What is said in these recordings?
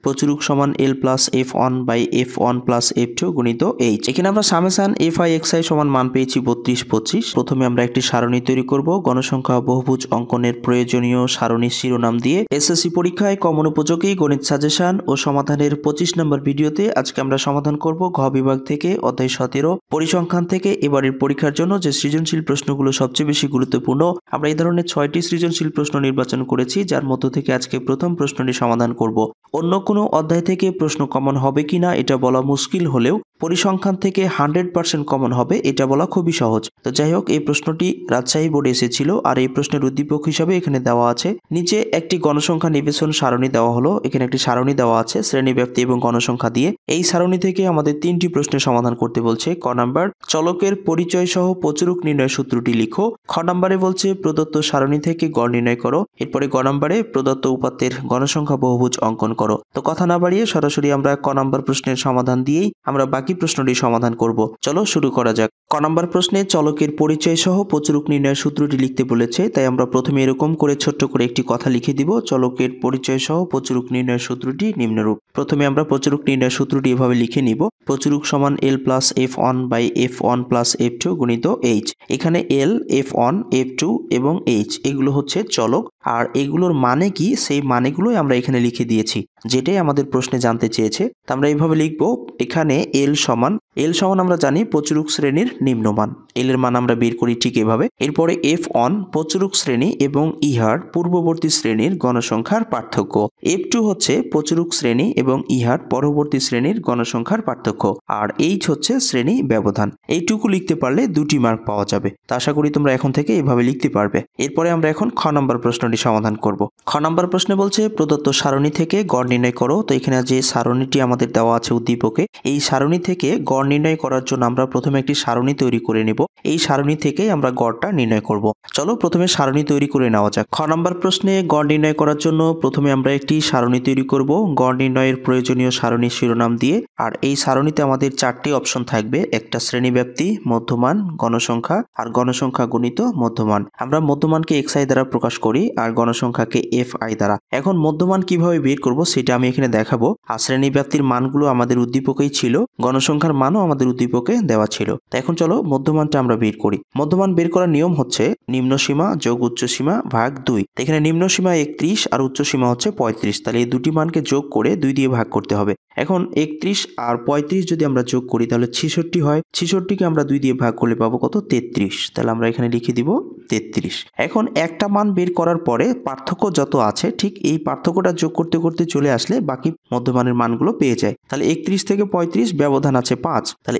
প্রচুরক সমান L plus F one by F one plus F two গুণিত H. এখানে আমরা summation F I x I সমান মান পেয়েছি 32, 25। প্রথমে আমরা একটি সারণী তৈরি করব গণসংখ্যা বহুভুজ অঙ্কনের প্রয়োজনীয় সারণীর শিরোনাম দিয়ে। এসএসসি পরীক্ষায় কমন উপযোগী গণিত সাজেশন ও সমাধানের 25 নম্বর ভিডিওতে আজকে আমরা সমাধান করব ঘ বিভাগ থেকে অধ্যায় 17 পরিসংখ্যান থেকে এবারের পরীক্ষার জন্য যে সৃজনশীল প্রশ্নগুলো সবচেয়ে বেশি গুরুত্বপূর্ণ। আমরা এই ধরনের 6টি সৃজনশীল প্রশ্ন নির্বাচন করেছি, যার মধ্য থেকে আজকে প্রথম প্রশ্নটি সমাধান করব। অন্য কোনো অধ্যায় থেকে প্রশ্ন কমন হবে কিনা এটা বলা মুশকিল হলেও পরিসংখ্যান থেকে 100% কমন হবে এটা বলা খুবই সহজ। তো যাই হোক, এই প্রশ্নটি রাজশাহী বোর্ডে এসেছিল আর এই প্রশ্নের উদ্দীপক হিসাবে এখানে দেওয়া আছে। নিচে একটি গণসংখ্যা নিবেশন সারণী দেওয়া হলো। এখানে একটি সারণী দেওয়া আছে শ্রেণী, ব্যক্তি এবং গণসংখ্যা দিয়ে। এই সারণী থেকে আমাদের 3টি প্রশ্নের সমাধান করতে বলছে। ক নাম্বার, চলকের পরিচয় সহ প্রচুরক নির্ণয় সূত্রটি লিখো। খ নাম্বারে বলছে প্রদত্ত সারণী থেকে গড় নির্ণয় করো। এরপরে গ নাম্বারে প্রদত্ত উপাত্তের গণসংখ্যা বহুভুজ অঙ্কন করো। তো কথা না বাড়িয়ে সরাসরি আমরা ক নাম্বার প্রশ্নের সমাধান দিয়েই আমরা বাকি প্রশ্নটি সমাধান করব। চলো শুরু করা যাক। ক নাম্বার প্রশ্নে চলকের পরিচয় সহ প্রচুরক নির্ণয় সূত্রটি লিখতে বলেছে, তাই আমরা প্রথমে এরকম করে ছোট্ট করে একটি কথা লিখে দিব। চলকের পরিচয় সহ প্রচুরক নির্ণয় সূত্রটি নিম্নরূপ। প্রথমে আমরা প্রচুরক নির্ণয় সূত্রটি এভাবে লিখে নিব। প্রচুরক সমান L plus F one by F one plus F two গুণিত এইচ। এখানে L, F one, F two এবং এইচ এগুলো হচ্ছে চলক, আর এগুলোর মানে কি সেই মানেগুলোই আমরা এখানে লিখে দিয়েছি, যেটাই আমাদের প্রশ্নে জানতে চেয়েছে। তা আমরা এইভাবে লিখব। এখানে এল সমান আমরা জানি প্রচুরক শ্রেণীর নিম্নমান, এল এর মান আমরা বের করি ঠিক এভাবে। এরপরে এফ ওয়ান প্রচুরক শ্রেণী এবং ইহার পূর্ববর্তী শ্রেণীর গণসংখ্যার পার্থক্য। এফ টু হচ্ছে প্রচুরক শ্রেণী এবং ইহার পরবর্তী শ্রেণীর গণসংখ্যার পার্থক্য। আর এইচ হচ্ছে শ্রেণী ব্যবধান। এইটুকু লিখতে পারলে 2টি মার্ক পাওয়া যাবে। তা আশা করি তোমরা এখন থেকে এভাবে লিখতে পারবে। এরপরে আমরা এখন খ নম্বর প্রশ্নটি সমাধান করব। খ নম্বর প্রশ্নে বলছে প্রদত্ত সারণী থেকে গড় নির্ণয় করো। তো এখানে যে সারণীটি আমাদের দেওয়া আছে উদ্দীপকে, এই সারণী থেকে গড় নির্ণয় করার জন্য আমরা প্রথমে একটি সারণী তৈরি করে নেব। এই সারণী থেকেই আমরা গড়টা নির্ণয় করব। চলো প্রথমে সারণী তৈরি করে নেওয়া যাক। খ নম্বর প্রশ্নে গড় নির্ণয় করার জন্য প্রথমে আমরা একটি সারণী তৈরি করব গড় নির্ণয়ের প্রয়োজনীয় সারণীর শিরোনাম দিয়ে। আর এই সারণীতে আমাদের 4টি অপশন থাকবে, একটা শ্রেণী, ব্যক্তি, মধ্যমান, গণসংখ্যা আর গণসংখ্যা গুণিত মধ্যমান। আমরা মধ্যমানকে এক্স আই দ্বারা প্রকাশ করি আর গণসংখ্যাকে এফ আই দ্বারা। এখন মধ্যমান কিভাবে বের করব সেটা আমি এখানে দেখাবো। আর শ্রেণী ব্যক্তির মানগুলো আমাদের উদ্দীপকেই ছিল, গণসংখ্যার মানও আমাদের উদ্দীপকে দেওয়া ছিল। তো এখন চলো মধ্যমানটা আমরা বের করি। মধ্যমান বের করার নিয়ম হচ্ছে নিম্ন সীমা যোগ উচ্চ সীমা ভাগ 2। এখানে নিম্ন সীমা 31 আর উচ্চ সীমা হচ্ছে 35। তাহলে এই দুটি মানকে যোগ করে 2 দিয়ে ভাগ করতে হবে। এখন 31 আর 35 যদি আমরা যোগ করি তাহলে 66 হয়। 66কে আমরা 2 দিয়ে ভাগ করলে পাবো কত? 33। তাহলে আমরা এখানে লিখে দিব 33। এখন একটা মান বের করার পরে পার্থক্য যত আছে ঠিক এই পার্থক্যটা যোগ করতে করতে চলে আসলে বাকি মধ্যমানের মানগুলো পেয়ে যায়। তাহলে 31 থেকে 35 ব্যবধান আছে 5। তাহলে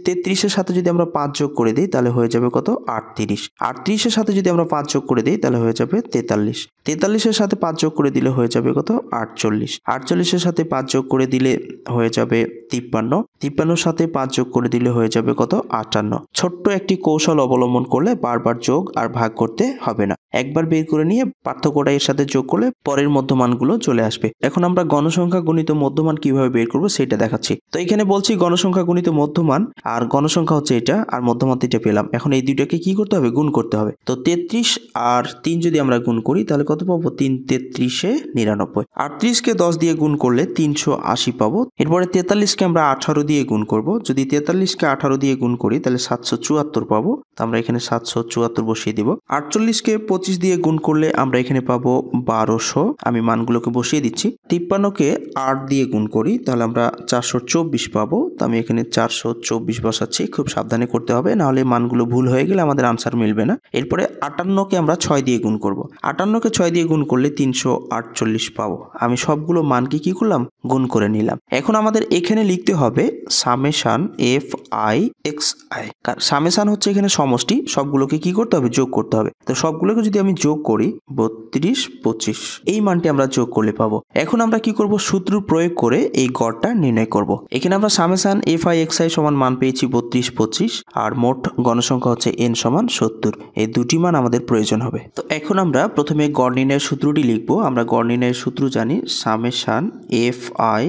33 এর সাথে যদি আমরা 5 যোগ করে দিই তাহলে হয়ে যাবে কত? 38। 38 এর সাথে যদি আমরা 5 যোগ করে দিই তাহলে হয়ে যাবে 43। 43 এর সাথে 5 যোগ করে দিলে হয়ে যাবে কত? 48। 48 এর সাথে 5 যোগ করে দিলে হয়ে যাবে 53। 53 সাথে 5 যোগ করে দিলে হয়ে যাবে কত? 58। ছোট্ট একটি কৌশল অবলম্বন করলে বারবার যোগ আর ভাগ করতে হবে না। একবার বের করে নিয়ে পার্থক্যটা এর সাথে যোগ করলে পরের মধ্যমানগুলো চলে আসবে। এখন আমরা গণসংখ্যা গুণিত মধ্যমান কিভাবে বের করব সেটা দেখাচ্ছি। তো এখানে বলছি গণসংখ্যা গুণিত মধ্যমান, আর গণসংখ্যা হচ্ছে এটা আর মধ্যমান এটা পেলাম। এখন এই দুইটাকে কি করতে হবে? গুণ করতে হবে। তো 33 আর 3 যদি আমরা গুণ করি তাহলে কত পাবো? 3 33 99। 38কে 10 দিয়ে গুণ করলে 380 পাবো। এরপরে 43কে আমরা 18 দিয়ে গুণ করব। যদি 43কে 18 দিয়ে গুণ করি তাহলে 774 পাবো। তো আমরা এখানে 774 বসিয়ে দিব। 48কে 25 দিয়ে গুণ করলে আমরা এখানে পাবো 1200। আমি মানগুলোকে বসিয়ে দিচ্ছি। 53কে 8 দিয়ে গুণ করি তাহলে আমরা 424 পাবো। তো আমি এখানে 424 বসাচ্ছি। খুব সাবধানে করতে হবে, নাহলে মানগুলো ভুল হয়ে গেলে আমাদের আনসার মিলবে না। এরপরে 58কে আমরা 6 দিয়ে গুণ করব। 58কে 6 দিয়ে গুণ করলে 348 পাবো। আমি সবগুলো মানকে কি করলাম? গুণ করে নিলাম। এখন আমাদের এখানে লিখতে হবে summation F I x I. Summation হচ্ছে এখানে সমষ্টি, সবগুলোকে কি করতে হবে? যোগ করতে হবে। তো সবগুলোকে যদি আমি যোগ করি 32 25 এই মানটি আমরা যোগ করলে পাবো। এখন আমরা কি করব? সূত্র প্রয়োগ করে এই গড়টা নির্ণয় করব। এখানে আমরা summation F I x I সমান মান পেয়েছি 32 25 আর মোট গণসংখ্যা হচ্ছে n সমান 70। এই দুটি মান আমাদের প্রয়োজন হবে। তো এখন আমরা প্রথমে গড় নির্ণয়ের সূত্রটি লিখব। আমরা গড় নির্ণয়ের সূত্র জানি summation F I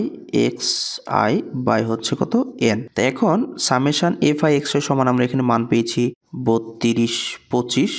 x i by হচ্ছে কত এন। তো এখন summation F I x I সমান আমরা এখানে মান পেয়েছি 3225,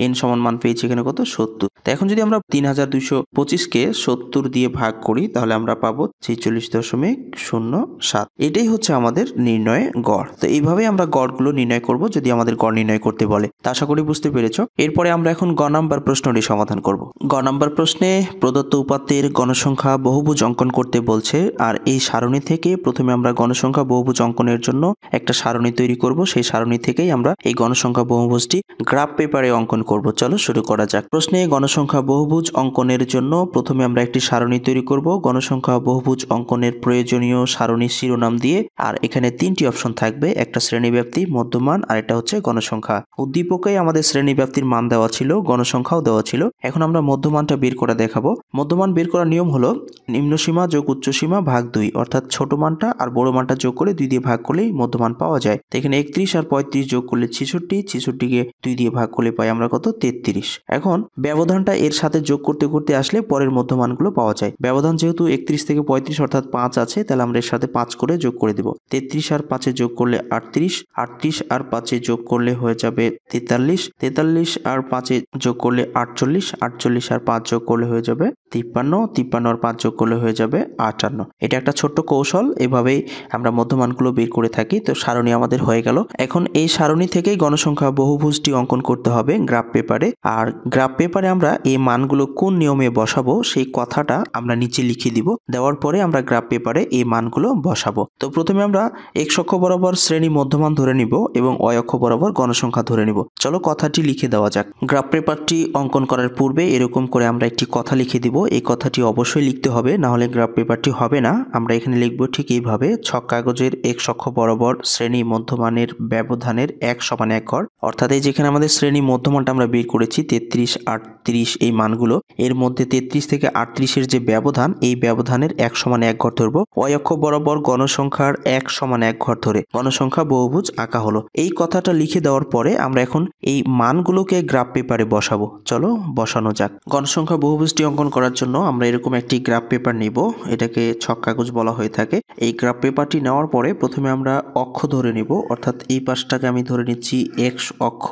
এন সমান মান পেয়েছি এখানে কত 70। তো এখন যদি আমরা 3225কে 70 দিয়ে ভাগ করি তাহলে আমরা পাবো 46.07। এটাই হচ্ছে আমাদের নির্ণয়ে গড়। তো এইভাবে আমরা গড়গুলো নির্ণয় করব যদি আমাদের গড় নির্ণয় করতে বলে। তা আশা করি বুঝতে পেরেছ। এরপরে আমরা এখন গ নাম্বার প্রশ্নটি সমাধান করব। গ নাম্বার প্রশ্নে প্রদত্ত উপাত্তের গণসংখ্যা বহুভুজ অঙ্কন করতে বলছে, আর এই সারণী থেকে প্রথমে আমরা গণসংখ্যা বহুভুজ অঙ্কনের জন্য একটা সারণী তৈরি করব। সেই সারণী থেকেই আমরা এই গণসংখ্যা বহুভুজটি গ্রাফ পেপারে অঙ্কন করব। চলো শুরু করা যাক। প্রশ্নে গণসংখ্যা বহুভুজ অঙ্কনের জন্য প্রথমে আমরা একটি সারণী তৈরি করব। গণসংখ্যা বহুভুজ অঙ্কনের প্রয়োজনীয় সারণীর শিরোনাম দিয়ে, আর এখানে তিনটি অপশন থাকবে, একটা শ্রেণীব্যাপ্তি, মধ্যমান আর এটা হচ্ছে গণসংখ্যা। উদ্দীপকে আমাদের শ্রেণীব্যাপ্তির মান দেওয়া ছিল, গণসংখ্যাও দেওয়া ছিল। এখন আমরা মধ্যমানটা বের করে দেখাবো। মধ্যমান বের করার নিয়ম হলো নিম্নসীমা যোগ উচ্চসীমা ভাগ 2, অর্থাৎ ছোট মানটা আর বড় মানটা যোগ করে 2 দিয়ে ভাগ করলেই মধ্যমান পাওয়া যায়। তো এখানে 31 আর 35 যোগ করলে 66, 66কে 2 দিয়ে ভাগ করলে পাই আমরা কত 33। এখন ব্যবধানটা এর সাথে যোগ করতে করতে আসলে পরের মধ্যমানগুলো পাওয়া যায়। ব্যবধান যেহেতু 31 থেকে 35 অর্থাৎ 5 আছে, তাহলে আমরা এর সাথে 5 করে যোগ করে দেব। 33 আর 5 যোগ করলে 38, 38 আর 5 যোগ করলে হয়ে যাবে 43, 43 আর 5 যোগ করলে 48, 48 আর 5 যোগ করলে হয়ে যাবে 53, 53 আর 5 যোগ করলে হয়ে যাবে 58। এটা একটা ছোট্ট কৌশল, এভাবেই আমরা মধ্যমানগুলো বের করে থাকি। তো সারণী আমাদের হয়ে গেল। এখন এই সারণী থেকেই গণসংখ্যা বহুভুজটি অঙ্কন করতে হবে গ্রাফ পেপারে। আর গ্রাফ পেপারে আমরা এই মানগুলো কোন নিয়মে বসাবো সেই কথাটা আমরা নিচে লিখে দিব। দেওয়ার পরে আমরা গ্রাফ পেপারে এই মানগুলো বসাবো। তো প্রথমে আমরা এক্স অক্ষ বরাবর শ্রেণী মধ্যমান ধরে নিব এবং ওয়াই অক্ষ বরাবর গণসংখ্যা ধরে নিব। চলো কথাটি লিখে দেওয়া যাক। গ্রাফ পেপারটি অঙ্কন করার পূর্বে এরকম করে আমরা একটি কথা লিখে দিব। এই কথাটি অবশ্যই লিখতে হবে, না হলে গ্রাফ পেপারটি হবে না। আমরা এখানে লিখবো ঠিক এইভাবে, ছক কাগজের এক্স অক্ষ বরাবর শ্রেণী মধ্যমানের ব্যবধানের 1 সমান 1 ঘর। অর্থাৎ এই যেখানে আমাদের শ্রেণী মধ্যমানটা আমরা বের করেছি 33, 38 এই মানগুলো, এর মধ্যে 33 থেকে 38-এর যে ব্যবধান, এই ব্যবধানের 1 সমান 1 ঘর ধরবো। ওয়াই অক্ষ বরাবর গণসংখ্যার 1 সমান 1 ঘর ধরে গণসংখ্যা বহুভুজ আঁকা হলো। এই কথাটা লিখে দেওয়ার পরে আমরা এখন এই মানগুলোকে গ্রাফ পেপারে বসাবো। চলো বসানো যাক। গণসংখ্যা বহুভুজটি অঙ্কন করার জন্য আমরা এরকম একটি গ্রাফ পেপার নিব, এটাকে ছক কাগজ বলা হয়ে থাকে। এই গ্রাফ পেপারটি নেওয়ার পরে প্রথমে আমরা অক্ষ ধরে নিব, অর্থাৎ এই পাশটাকে আমি ধরে নিচ্ছি এক্স অক্ষ,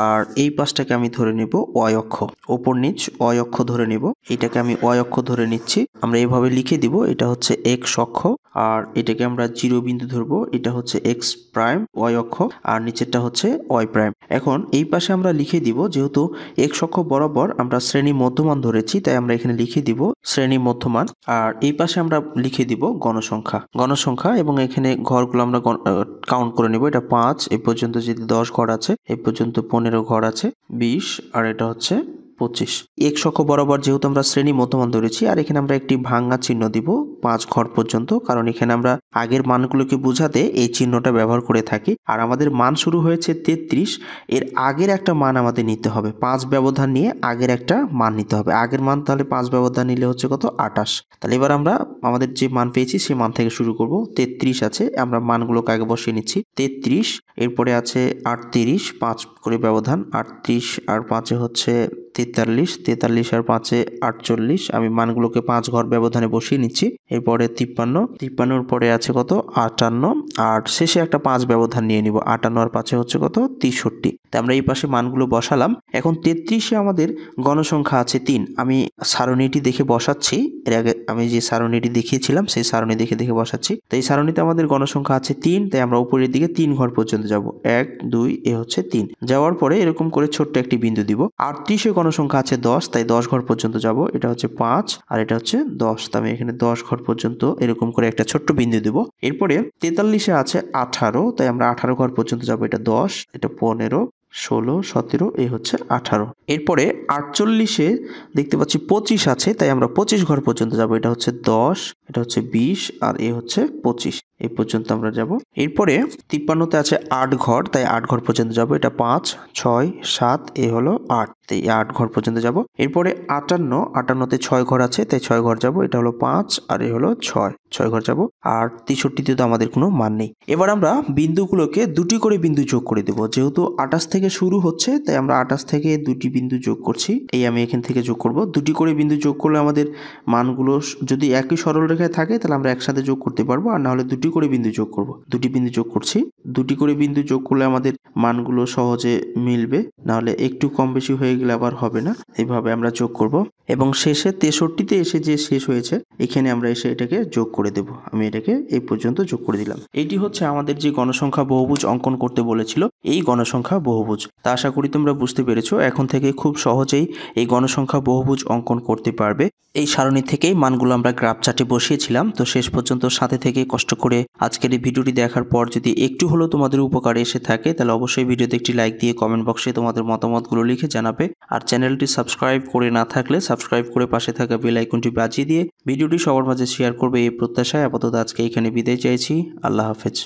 আর এই পাশটাকে আমি ধরে নিব ওয়াই অক্ষ। ওপর নিচ ওয়াই অক্ষ ধরে নিব, এটাকে আমি ওয়াই অক্ষ ধরে নিচ্ছি। আমরা এইভাবে লিখে দিব, এটা হচ্ছে এক্স অক্ষ, আর এটাকে আমরা 0 বিন্দু ধরবো, এটা হচ্ছে এক্স প্রাইম ওয়াই অক্ষ, আর নিচেরটা হচ্ছে ওয়াই প্রাইম। এখন এই পাশে আমরা লিখে দিব, যেহেতু এক্স অক্ষ বরাবর আমরা শ্রেণী মধ্যমান ধরেছি, তাই আমরা এখানে লিখে দিব শ্রেণী মধ্যমান, আর এই পাশে আমরা লিখে দিব গণসংখ্যা, এবং এখানে ঘরগুলো আমরা কাউন্ট করে নিব। এটা 5, এ পর্যন্ত যদি 10 ঘর আছে, এ পর্যন্ত 15 ঘর আছে, 20, আর এটা হচ্ছে 25। এক্স অক্ষ বরাবর যেহেতু আমরা শ্রেণী মধ্যমান ধরেছি, আর এখানে আমরা একটি ভাঙা চিহ্ন দিব 5 ঘর পর্যন্ত, কারণ এখানে আমরা আগের মানগুলোকে বোঝাতে এই চিহ্নটা ব্যবহার করে থাকি। আর আমাদের মান শুরু হয়েছে 33, এর আগের একটা মান আমাদের নিতে হবে, 5 ব্যবধান নিয়ে আগের একটা মান নিতে হবে। আগের মান তাহলে 5 ব্যবধান নিলে হচ্ছে কত 28। তাহলে এবার আমরা আমাদের যে মান পেয়েছি সেই মান থেকে শুরু করব। 33 আছে, আমরা মানগুলোকে আগে বসিয়ে নিচ্ছি। 33, এরপরে আছে 38, 5 করে ব্যবধান, 38 আর 5 হচ্ছে 43, 43 আর 5 48, আমি মানগুলোকে 5 ঘর ব্যবধানে বসিয়ে নিচ্ছি। এরপরে 53, 53 পরে আছে কত 58, আর শেষে একটা 5 ব্যবধান নিয়ে নিব, 58 আর 5 হচ্ছে কত 63। তো আমরা এই পাশে মানগুলো বসালাম। এখন 33-এ আমাদের গণসংখ্যা আছে 3। আমি সারণীটি দেখে বসাচ্ছি, এর আগে আমি যে সারণীটি দেখিয়েছিলাম সেই সারণী দেখে বসাচ্ছি। তো এই সারণীতে আমাদের গণসংখ্যা আছে 3, তাই আমরা উপরের দিকে 3 ঘর পর্যন্ত যাব, 1 2 এ হচ্ছে 3। যাওয়ার পরে এরকম করে ছোট্ট একটি বিন্দু দিব। 38-এ গণসংখ্যা আছে 10, তাই 10 ঘর পর্যন্ত যাব, এটা হচ্ছে 5 আর এটা হচ্ছে 10, তো আমি এখানে 10 ঘর পর্যন্ত এরকম করে একটা ছোট্ট বিন্দু দিব। এরপরে 43-এ আছে 18, তাই আমরা 18 ঘর পর্যন্ত যাব, এটা 10, এটা 15, 16, 17, এই হচ্ছে 18। এরপরে 48-এ দেখতে পাচ্ছি 25 আছে, তাই আমরা 25 ঘর পর্যন্ত যাব, এটা হচ্ছে 10, এটা হচ্ছে 20, আর এ হচ্ছে 25। এই পর্যন্ত আমরা যাব। এরপরে 53তে আছে 8 ঘর, তাই 8 ঘর পর্যন্ত যাব। এটা 5 6 7, এ হলো 8, তাই 8 ঘর পর্যন্ত যাব। এরপরে 58তে 6 ঘর আছে, তাই 6 ঘর যাব। এটা হলো 5 আর এ হলো 6 ঘর যাব। আর 63তে তো আমাদের কোনো মান নেই। এবার আমরা বিন্দুগুলোকে দুটি করে বিন্দু যোগ করে দেব। যেহেতু 28 থেকে শুরু হচ্ছে, তাই আমরা 28 থেকে দুটি বিন্দু যোগ করছি। এই আমি এখান থেকে যোগ করব। দুটি করে বিন্দু যোগ করলে আমাদের মানগুলো যদি একই সরলরেখায় থাকে তাহলে আমরা একসাথে যোগ করতে পারবো, আর না হলে দুটি করে বিন্দু যোগ করব। দুটি বিন্দু যোগ করছি। দুটি করে বিন্দু যোগ করলে আমাদের মানগুলো সহজে মিলবে, না হলে একটু কম বেশি হয়ে গেলে আবার হবে না। এইভাবে আমরা যোগ করব এবং শেষে 63তে এসে যে শেষ হয়েছে এখানে আমরা এসে এটাকে যোগ করে দেব। আমি এটাকে এই পর্যন্ত যোগ করে দিলাম। এটি হচ্ছে আমাদের যে গণসংখ্যা বহুভুজ অঙ্কন করতে বলেছিল, এই গণসংখ্যা বহুভুজ। তা আশা করি তোমরা বুঝতে পেরেছো। এখন থেকে খুব সহজেই এই গণসংখ্যা বহুভুজ অঙ্কন করতে পারবে। এই সারণী থেকেই মানগুলো আমরা গ্রাফ চার্টে বসিয়েছিলাম। তো শেষ পর্যন্ত সাথে থেকে কষ্ট করে আজকের এই ভিডিওটি দেখার পর যদি একটু হলেও তোমাদের উপকারে এসে থাকে তাহলে অবশ্যই ভিডিওতে একটি লাইক দিয়ে কমেন্ট বক্সে তোমাদের মতামতগুলো লিখে জানাবে। আর চ্যানেলটি সাবস্ক্রাইব করে না থাকলে সাবস্ক্রাইব করে পাশে থাকা বেল আইকনটি বাজিয়ে দিয়ে ভিডিওটি সবার মাঝে শেয়ার করবে এই প্রত্যাশায় আপাতত আজকে এখানে বিদায় চাইছি। আল্লাহ হাফেজ।